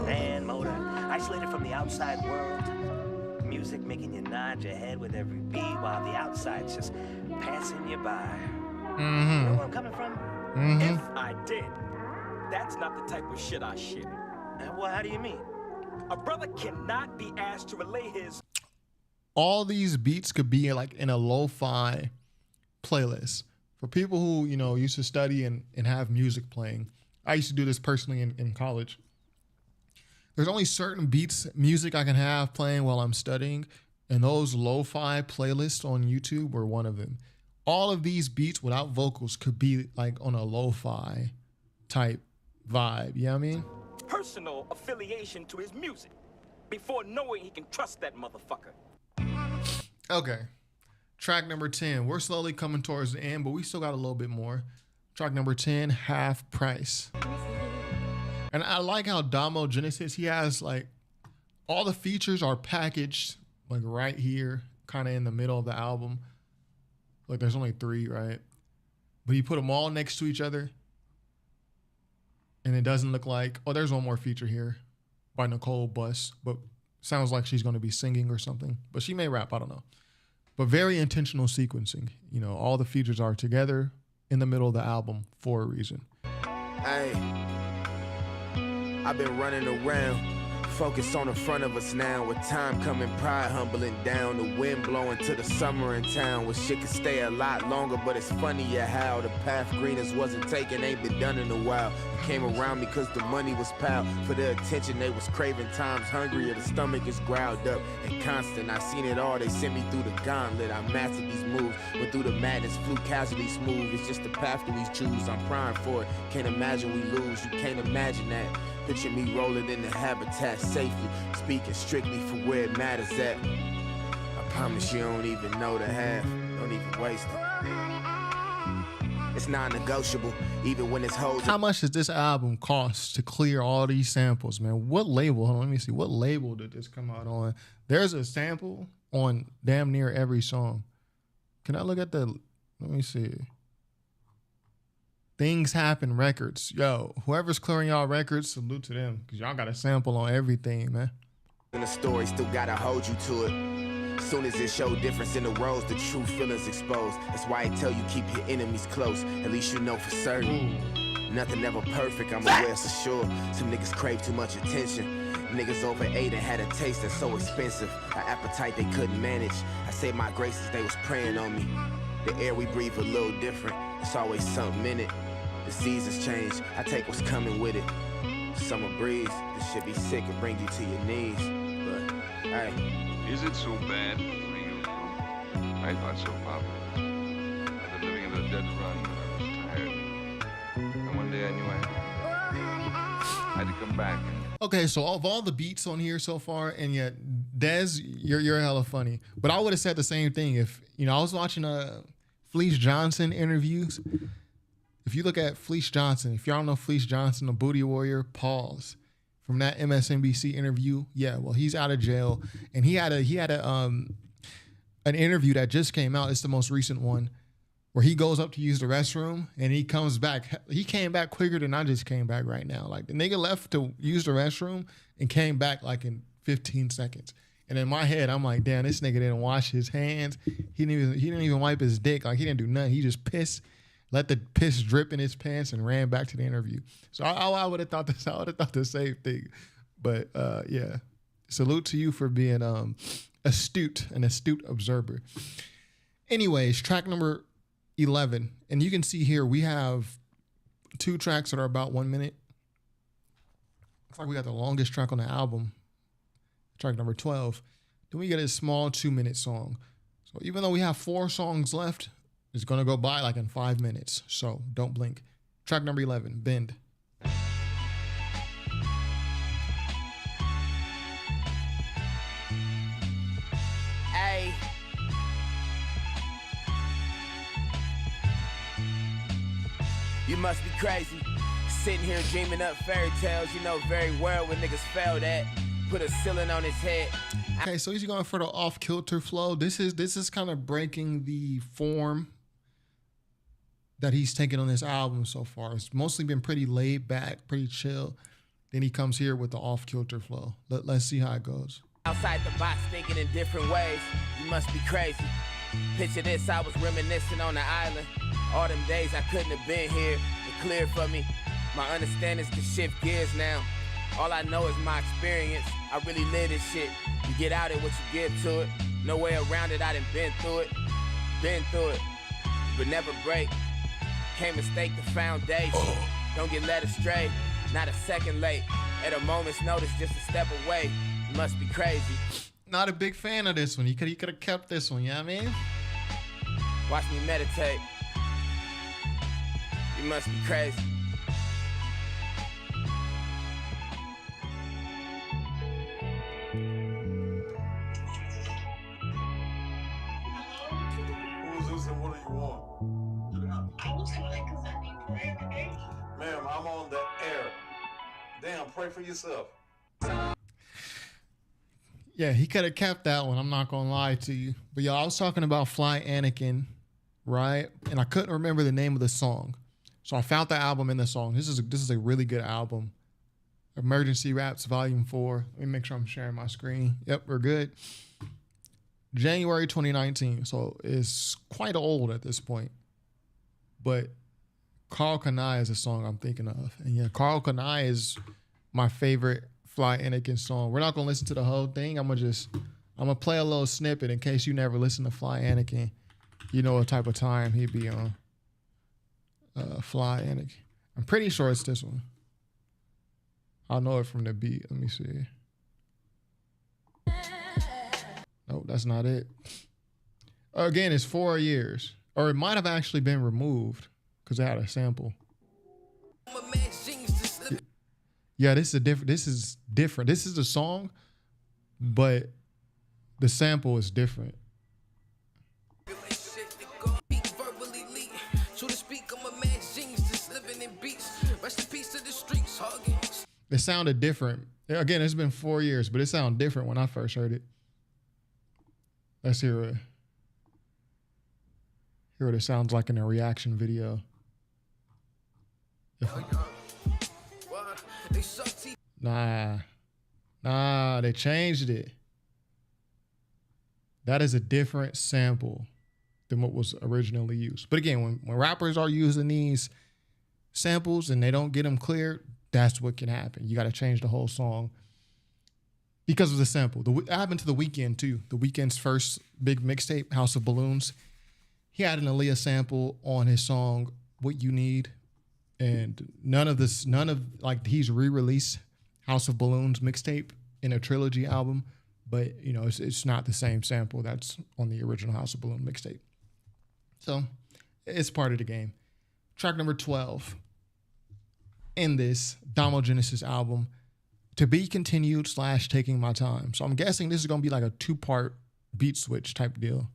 Man, motor, isolated from the outside world. Music making you nod your head with every beat while the outside's just passing you by. You know where I'm coming from? If I did, that's not the type of shit I share. Well, how do you mean? A brother cannot be asked to relay his... All these beats could be like in a lo-fi playlist. For people who, you know, used to study and have music playing. I used to do this personally in college. There's only certain beats, music I can have playing while I'm studying, and those lo-fi playlists on YouTube were one of them. All of these beats without vocals could be like on a lo-fi type vibe, you know what I mean? Personal affiliation to his music before knowing he can trust that motherfucker. Okay. Track number 10. We're slowly coming towards the end, but we still got a little bit more. Track number 10, Half Price. And I like how Domo Genesis, he has like all the features are packaged like right here, kind of in the middle of the album. Like there's only 3, right? But you put them all next to each other. And it doesn't look like, oh, there's one more feature here by Nicole Buss, but sounds like she's going to be singing or something. But she may rap, I don't know. But very intentional sequencing. You know, all the features are together in the middle of the album for a reason. Hey, I've been running around, focused on the front of us now. With time coming, pride humbling down. The wind blowing to the summer in town. Where shit could stay a lot longer, but it's funny how the path greeners wasn't taken, ain't been done in a while. Came around me cause the money was piled. For the attention they was craving, times hungrier. The stomach is growled up and constant. I seen it all, they sent me through the gauntlet. I mastered these moves, went through the madness, flew casually smooth. It's just the path that we choose, I'm crying for it. Can't imagine we lose, you can't imagine that. Picture me rolling in the habitat safely, speaking strictly for where it matters at. I promise you don't even know the half, don't even waste it. It's non-negotiable, even when it's hoes. How much does this album cost to clear all these samples, man? What label? Hold on, let me see. What label did this come out on? There's a sample on damn near every song. Can I look at the, let me see. Things Happen Records. Yo, whoever's clearing y'all records, salute to them. Because y'all got a sample on everything, man. And the story still gotta hold you to it. Soon as it show difference in the roles, the true feelings exposed. That's why I tell you keep your enemies close. At least you know for certain. Nothing ever perfect, I'm aware for sure. Some niggas crave too much attention. Niggas overate and had a taste that's so expensive. An appetite they couldn't manage. I say my graces, they was praying on me. The air we breathe a little different. It's always something in it. The seasons change, I take what's coming with it. Summer breeze, this shit be sick and bring you to your knees. But, hey. Is it so bad for you? I thought so, Pop. I've been living in a dead run, but I was tired. And one day I knew I had to come back. Okay, so of all the beats on here so far, and yet Dez, you're hella funny. But I would have said the same thing if I was watching Fleece Johnson interviews. If you look at Fleece Johnson, if y'all don't know Fleece Johnson, the Booty Warrior, pause. From that MSNBC interview, yeah, well, he's out of jail, and he had an interview that just came out. It's the most recent one, where he goes up to use the restroom and he comes back. He came back quicker than I just came back right now. Like the nigga left to use the restroom and came back like in 15 seconds. And in my head, I'm like, damn, this nigga didn't wash his hands. He didn't even wipe his dick. Like he didn't do nothing. He just pissed, let the piss drip in his pants, and ran back to the interview. So I would have thought this. I would have thought the same thing. But yeah, salute to you for being an astute observer. Anyways, track number 11, and you can see here we have 2 tracks that are about 1 minute. Looks like we got the longest track on the album, track number 12. Then we get a small 2-minute song. So even though we have 4 songs left, it's gonna go by like in 5 minutes. So don't blink. Track number 11, Bend. Hey. You must be crazy. Sitting here dreaming up fairy tales. You know very well when niggas failed at. Put a ceiling on his head. Okay, so he's going for the off-kilter flow. This is kind of breaking the form that he's taken on this album so far. It's mostly been pretty laid back, pretty chill. Then he comes here with the off-kilter flow. Let's see how it goes. Outside the box thinking in different ways. You must be crazy. Picture this, I was reminiscing on the island. All them days I couldn't have been here. It cleared for me. My understandings can shift gears now. All I know is my experience. I really live this shit. You get out it what you give to it. No way around it, I done been through it. Been through it, but never break. Can't mistake the foundation. Don't get led astray, not a second late. At a moment's notice, just a step away. You must be crazy. Not a big fan of this one. He could have kept this one, you know what I mean? Watch me meditate. You must be crazy. Who's this and what do you want? I was calling because I need prayer. Ma'am, I'm on the air. Damn, pray for yourself. Yeah, he could have kept that one. I'm not gonna lie to you. But y'all, I was talking about Fly Anakin, right? And I couldn't remember the name of the song. So I found the album in the song. This is a really good album. Emergency Raps Volume 4. Let me make sure I'm sharing my screen. Yep, we're good. January 2019. So it's quite old at this point. But Carl Kanai is a song I'm thinking of. And yeah, Carl Kanai is my favorite Fly Anakin song. We're not gonna listen to the whole thing. I'm gonna play a little snippet in case you never listen to Fly Anakin. You know what type of time he'd be on. Fly Anakin. I'm pretty sure it's this one. I'll know it from the beat. Let me see. Nope, that's not it. Again, it's 4 years. Or it might have actually been removed because it had a sample. Yeah, this is different. This is a song, but the sample is different. It sounded different. Again, it's been 4 years, but it sounded different when I first heard it. Let's hear it. Hear what it sounds like in a reaction video. Nah, they changed it. That is a different sample than what was originally used. But again, when rappers are using these samples and they don't get them cleared, that's what can happen. You got to change the whole song because of the sample. It happened to The Weeknd too. The Weeknd's first big mixtape, House of Balloons, he had an Aaliyah sample on his song What You Need. And he's re-released House of Balloons mixtape in a trilogy album, but you know, it's not the same sample that's on the original House of Balloon mixtape. So it's part of the game. Track number 12 in this DOMO Genesis album, To Be Continued / Taking My Time. So I'm guessing this is gonna be like a 2-part beat switch type deal.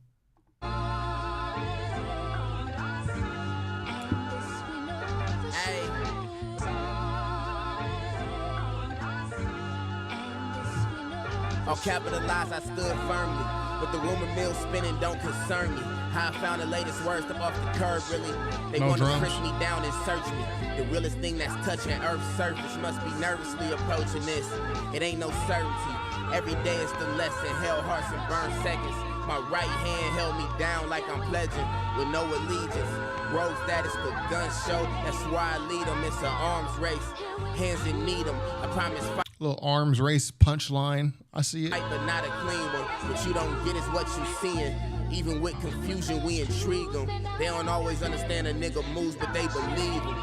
I'll capitalize, I stood firmly. But the rumor mill spinning don't concern me. How I found the latest words up off the curb, really. They No want to drums. press me down and search me. The realest thing that's touching Earth's surface must be nervously approaching this. It ain't no certainty. Every day is the lesson. Hell, hearts, and burn seconds. My right hand held me down like I'm pledging with no allegiance. Roads that is the gun show. That's why I lead them. It's an arms race. Hands in need 'em. I promise. Little arms race punchline. I see it. But not a clean one. What you don't get is what you seeing. Even with confusion, we intrigue them. They don't always understand a nigga moves, but they believe him.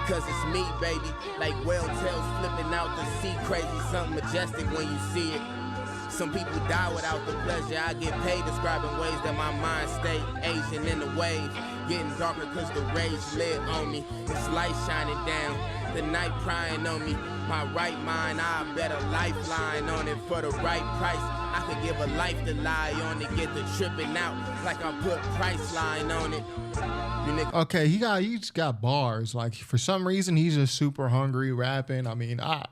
Cause it's me, baby. Like whale tails flipping out the sea. Crazy, something majestic when you see it. Some people die without the pleasure. I get paid describing ways that my mind stay Asian in the wave. Getting darker cause the rage lit on me. It's light shining down. The night prying on me. My right mind, I bet a lifeline on it for the right price. I could give a life to lie on to get the tripping out. Like I put price line on it. Okay, he's got bars. Like for some reason, he's just super hungry rapping. I mean, I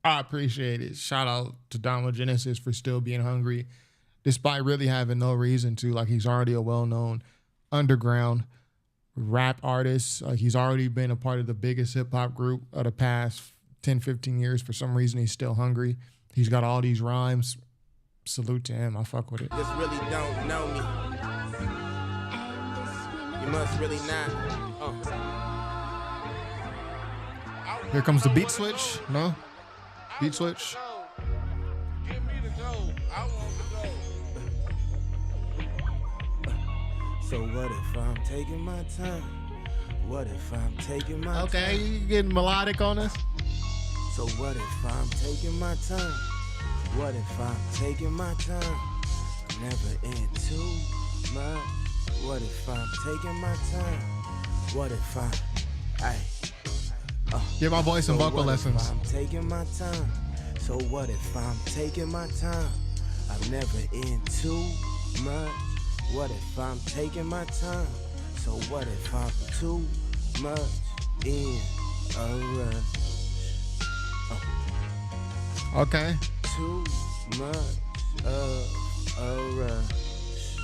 appreciate it. Shout out to DOMO Genesis for still being hungry, despite really having no reason to. Like he's already a well-known underground rap artist. Like he's already been a part of the biggest hip hop group of the past 10, 15 years. For some reason, he's still hungry. He's got all these rhymes. Salute to him. I fuck with it. Just really don't know me. You must really not. Here comes the beat switch. No? Beat switch. Give me the gold. I want the gold. So what if I'm taking my time? What if I'm taking my time? Okay, you getting melodic on us? So what if I'm taking my time? What if I'm taking my time? Never in too much. What if I'm taking my time? What if Give my boy some vocal what lessons. If I'm taking my time. So what if I'm taking my time? I'm never in too much. What if I'm taking my time? So what if I'm too much in a rush? Okay. Too much of a rush.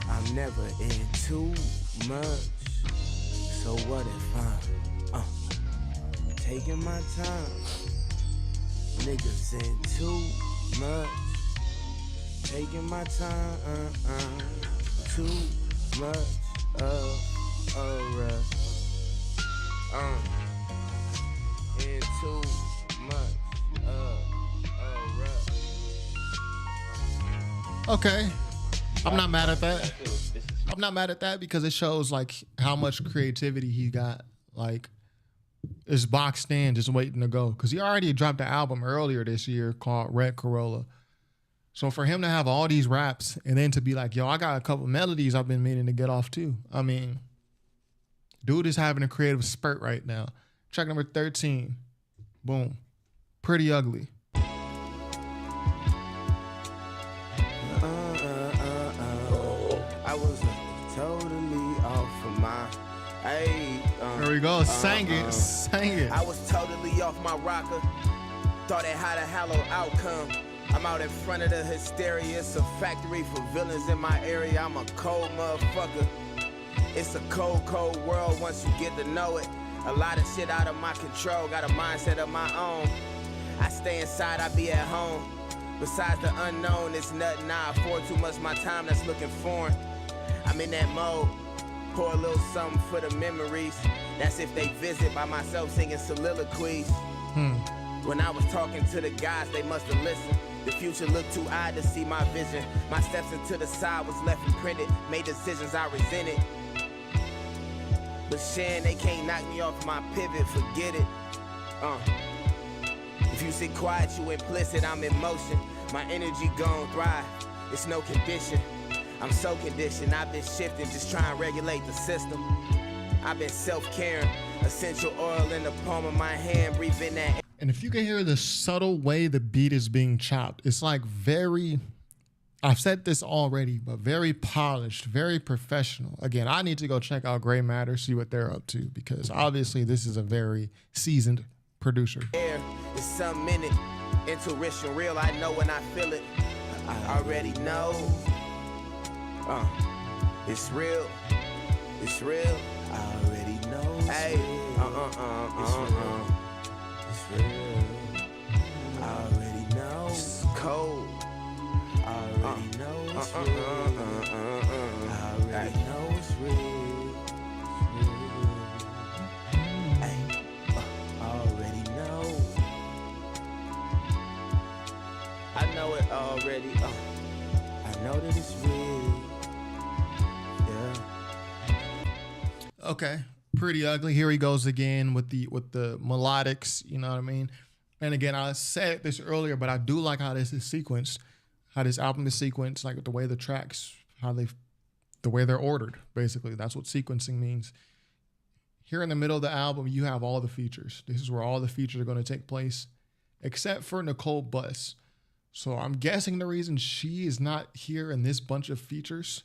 I'm never in too much. So what if I'm taking my time? Niggas in too much. Taking my time. Too much of a rush. In too much of a rush. Okay. I'm not mad at that. I'm not mad at that because it shows like how much creativity he got. Like it's boxed in, just waiting to go. Because he already dropped an album earlier this year called Red Corolla. So for him to have all these raps and then to be like, yo, I got a couple melodies I've been meaning to get off too. I mean, dude is having a creative spurt right now. Track number 13. Boom. Pretty Ugly. I was totally off of my. There we go. Sang it. Sang it. I was totally off my rocker. Thought it had a hollow outcome. I'm out in front of the hysteria. It's a factory for villains in my area. I'm a cold motherfucker. It's a cold, cold world once you get to know it. A lot of shit out of my control. Got a mindset of my own. I stay inside, I be at home. Besides the unknown, it's nothing I afford too much my time that's looking foreign. I'm in that mode. Pour a little something for the memories. That's if they visit by myself singing soliloquies. When I was talking to the guys, they must have listened. The future looked too odd to see my vision. My steps into the side was left imprinted. Made decisions I resented. But Shan, they can't knock me off my pivot, forget it. If you sit quiet, you implicit, I'm in motion. My energy gon' thrive, it's no condition. I'm so conditioned, I've been shifting, just trying to regulate the system. I've been self-caring, essential oil in the palm of my hand, breathing that. And if you can hear the subtle way the beat is being chopped, it's like very, I've said this already, but very polished, very professional. Again, I need to go check out Gray Matter, see what they're up to, because obviously this is a very seasoned producer. Air is some minute, intuition real, I know when I feel it. I already know. It's real. It's real. I already know. Hey. It's real. I already know. It's cold. I already know it's real. I already know it's real. Hey. I already know. I know it already. I know that it's real. Okay, Pretty Ugly. Here he goes again with the melodics. You know what I mean? And again, I said this earlier, but I do like how this is sequenced, how this album is sequenced, like the way the tracks, the way they're ordered. Basically, that's what sequencing means. Here in the middle of the album, you have all the features. This is where all the features are going to take place, except for Nicole Buss. So I'm guessing the reason she is not here in this bunch of features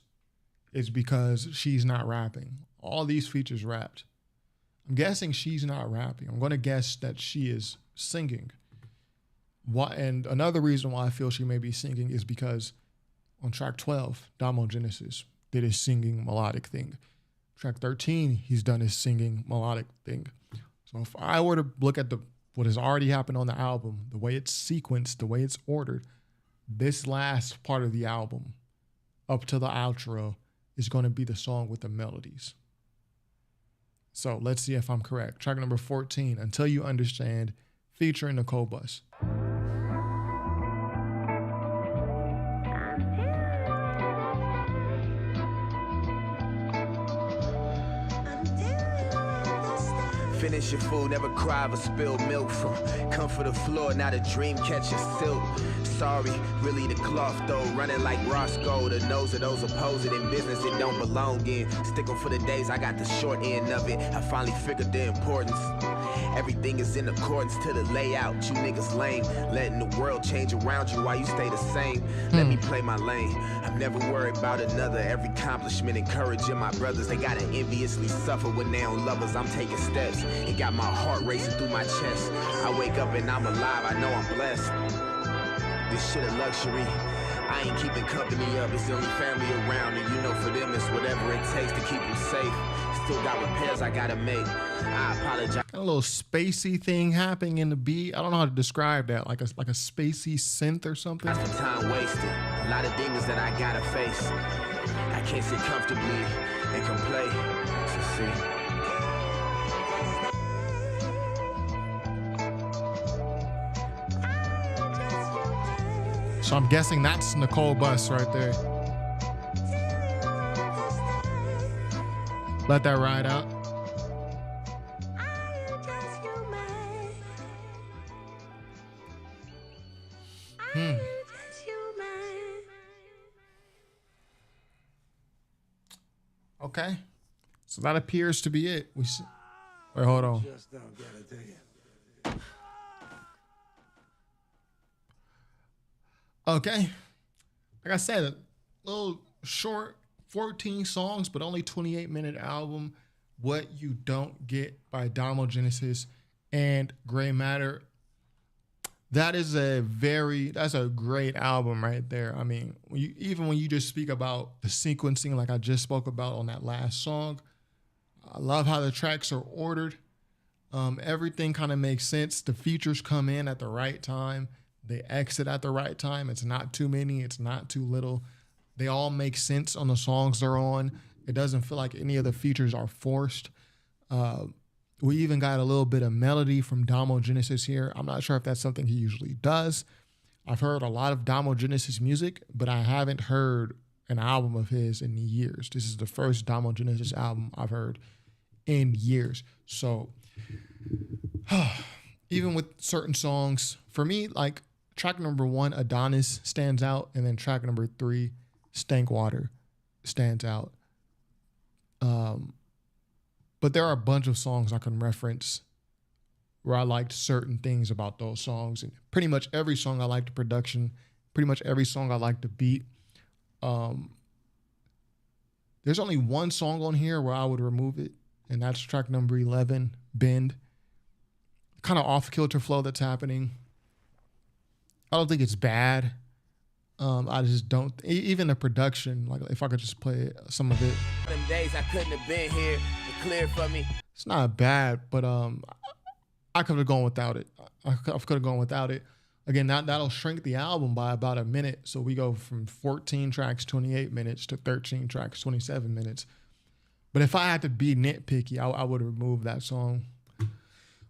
is because she's not rapping. All these features rapped. I'm guessing she's not rapping. I'm going to guess that she is singing. And another reason why I feel she may be singing is because on track 12, DOMO Genesis did his singing melodic thing. Track 13, he's done his singing melodic thing. So if I were to look at what has already happened on the album, the way it's sequenced, the way it's ordered, this last part of the album, up to the outro, is going to be the song with the melodies. So let's see if I'm correct. Track number 14, Until You Understand, featuring Nicole Buss. Finish your food, never cry or spill milk from comfort the floor, now the dream catches silk. Sorry, really the cloth though, running like Roscoe. The nose of those opposed in business it don't belong in. Stick 'em for the days, I got the short end of it. I finally figured the importance. Everything is in accordance to the layout. You niggas lame, letting the world change around you while you stay the same. Let me play my lane. I'm never worried about another. Every accomplishment encouraging my brothers. They gotta enviously suffer when they on lovers. I'm taking steps. It got my heart racing through my chest. I wake up and I'm alive. I know I'm blessed. This shit a luxury. I ain't keeping company up. It's the only family around, and you know for them it's whatever it takes to keep them safe. Still got repairs I gotta make. I apologize. Got a little spacey thing happening in the beat. I don't know how to describe that. Like a spacey synth or something. For time wasted. A lot of demons that I gotta face. I can't sit comfortably and complain. So see. So I'm guessing that's Nicole Buss right there. Let that ride out. Okay. So that appears to be it. Wait, hold on. Okay. Like I said, a little short, 14 songs, but only 28-minute album. What You Don't Get by DOMO Genesis and Gray Matter. That's a great album right there. I mean, even when you just speak about the sequencing, like I just spoke about on that last song, I love how the tracks are ordered. Everything kind of makes sense. The features come in at the right time. They exit at the right time. It's not too many. It's not too little. They all make sense on the songs they're on. It doesn't feel like any of the features are forced. We even got a little bit of melody from DOMO Genesis here. I'm not sure if that's something he usually does. I've heard a lot of DOMO Genesis music, but I haven't heard an album of his in years. This is the first DOMO Genesis album I've heard in years. So even with certain songs, for me, like track number 1, Adonis stands out, and then track number 3, Stank Water stands out. But there are a bunch of songs I can reference where I liked certain things about those songs. And pretty much every song I liked the production, pretty much every song I liked the beat. There's only one song on here where I would remove it, and that's track number 11, Bend. Kind of off-kilter flow that's happening. I don't think it's bad. I just don't, even the production, like if I could just play some of it. Them days I couldn't have been here. It cleared for me. It's not bad, but I could have gone without it. I could have gone without it. Again, that'll shrink the album by about a minute. So we go from 14 tracks, 28 minutes to 13 tracks, 27 minutes. But if I had to be nitpicky, I would remove that song.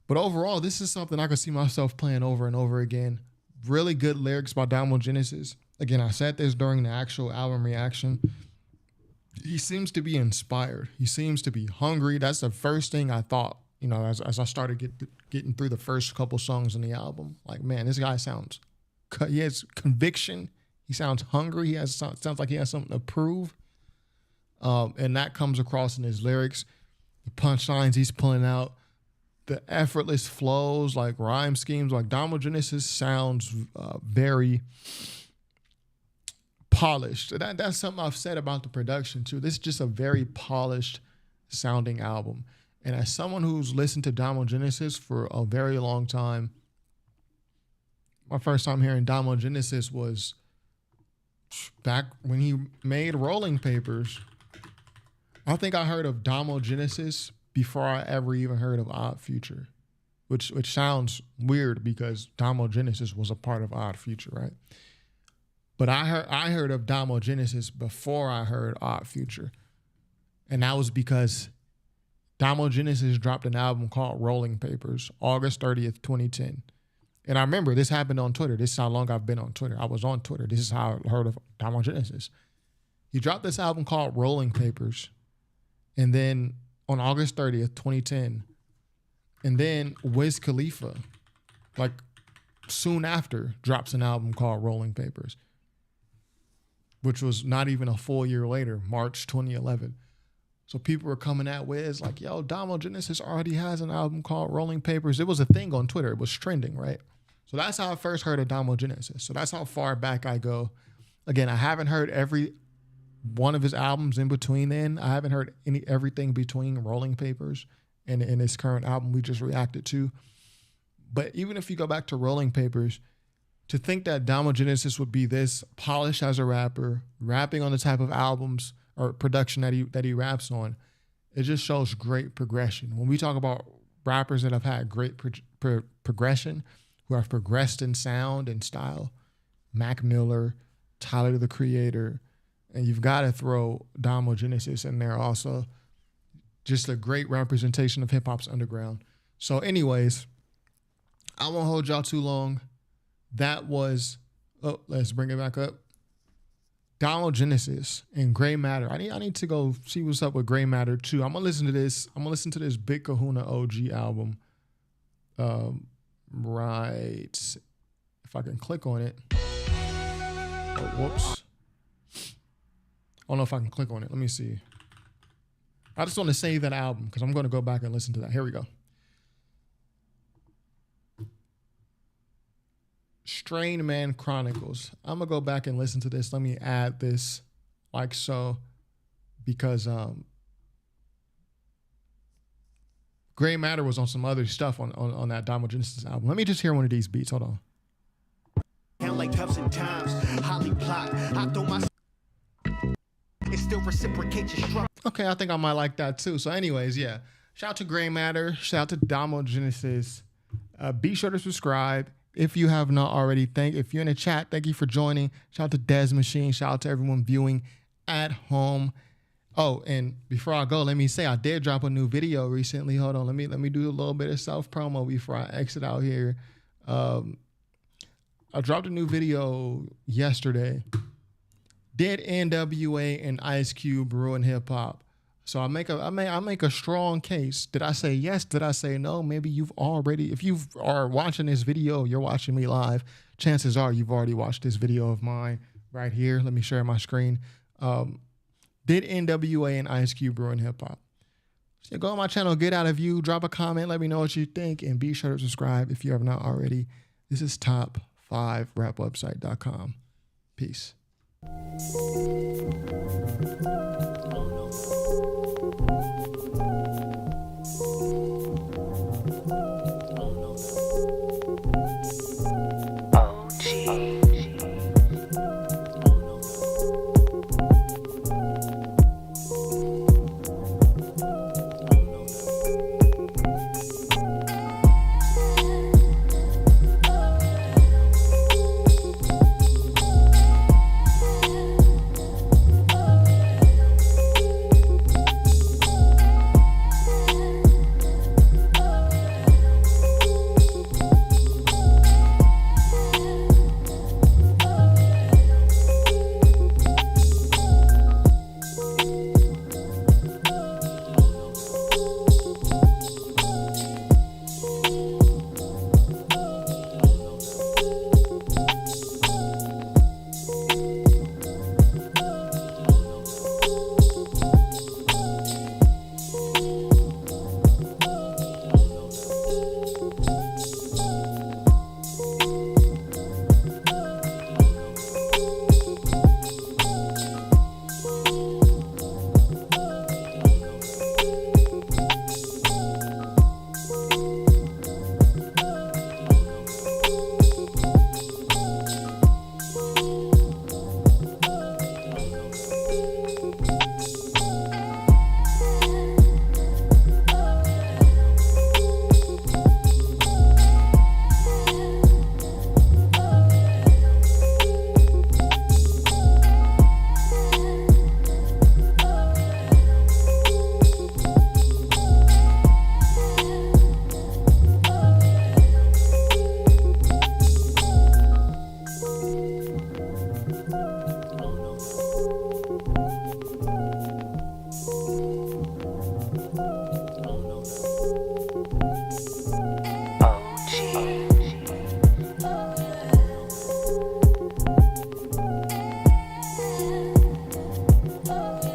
But overall, this is something I could see myself playing over and over again. Really good lyrics by DOMO Genesis. Again, I said this during the actual album reaction. He seems to be inspired. He seems to be hungry. That's the first thing I thought, you know, as I started getting through the first couple songs on the album. Like, man, this guy he has conviction. He sounds hungry. Sounds like he has something to prove. And that comes across in his lyrics. The punchlines he's pulling out. The effortless flows, like rhyme schemes, like DOMO Genesis sounds very polished. That's something I've said about the production too. This is just a very polished sounding album. And as someone who's listened to DOMO Genesis for a very long time, my first time hearing DOMO Genesis was back when he made Rolling Papers. I think I heard of DOMO Genesis before I ever even heard of Odd Future, which sounds weird because DOMO Genesis was a part of Odd Future, right? But I heard of DOMO Genesis before I heard Odd Future. And that was because DOMO Genesis dropped an album called Rolling Papers, August 30th, 2010. And I remember this happened on Twitter. This is how long I've been on Twitter. I was on Twitter. This is how I heard of DOMO Genesis. He dropped this album called Rolling Papers. And then on August 30th, 2010. And then Wiz Khalifa, like soon after, drops an album called Rolling Papers, which was not even a full year later, March 2011. So people were coming at Wiz like, yo, DOMO Genesis already has an album called Rolling Papers. It was a thing on Twitter. It was trending, right? So that's how I first heard of DOMO Genesis. So that's how far back I go. Again, I haven't heard every one of his albums in between then. I haven't heard everything between Rolling Papers and his current album we just reacted to. But even if you go back to Rolling Papers, to think that DOMO Genesis would be this polished as a rapper, rapping on the type of albums or production that he raps on, it just shows great progression. When we talk about rappers that have had great progression, who have progressed in sound and style, Mac Miller, Tyler the Creator, and you've got to throw DOMO Genesis in there also. Just a great representation of hip hop's underground. So anyways, I won't hold y'all too long. That was, let's bring it back up. DOMO Genesis and Gray Matter. I need to go see what's up with Gray Matter too. I'm gonna listen to this. I'm gonna listen to this Big Kahuna OG album. Right. If I can click on it. Oh, whoops. I don't know if I can click on it. Let me see. I just want to save that album because I'm going to go back and listen to that. Here we go. Strain Man Chronicles. I'm going to go back and listen to this. Let me add this like so because Gray Matter was on some other stuff on that DOMO Genesis album. Let me just hear one of these beats. Hold on. Like Puffs and Times, Holly Plot. I throw my it still reciprocates your struggle. Okay, I think I might like that too. So anyways, yeah. Shout out to Gray Matter. Shout out to DOMO Genesis. Be sure to subscribe if you have not already. If you're in the chat, thank you for joining. Shout out to Des Machine. Shout out to everyone viewing at home. Oh, and before I go, let me say I did drop a new video recently. Hold on, let me do a little bit of self promo before I exit out here. I dropped a new video yesterday. Did NWA and Ice Cube ruin hip hop? So I make a strong case. Did I say yes? Did I say no? Maybe you've already, if you are watching this video, you're watching me live, chances are you've already watched this video of mine right here. Let me share my screen. Did NWA and Ice Cube ruin hip hop? So go on my channel, get out of you, drop a comment, let me know what you think, and be sure to subscribe if you have not already. This is top5rapwebsite.com. Peace.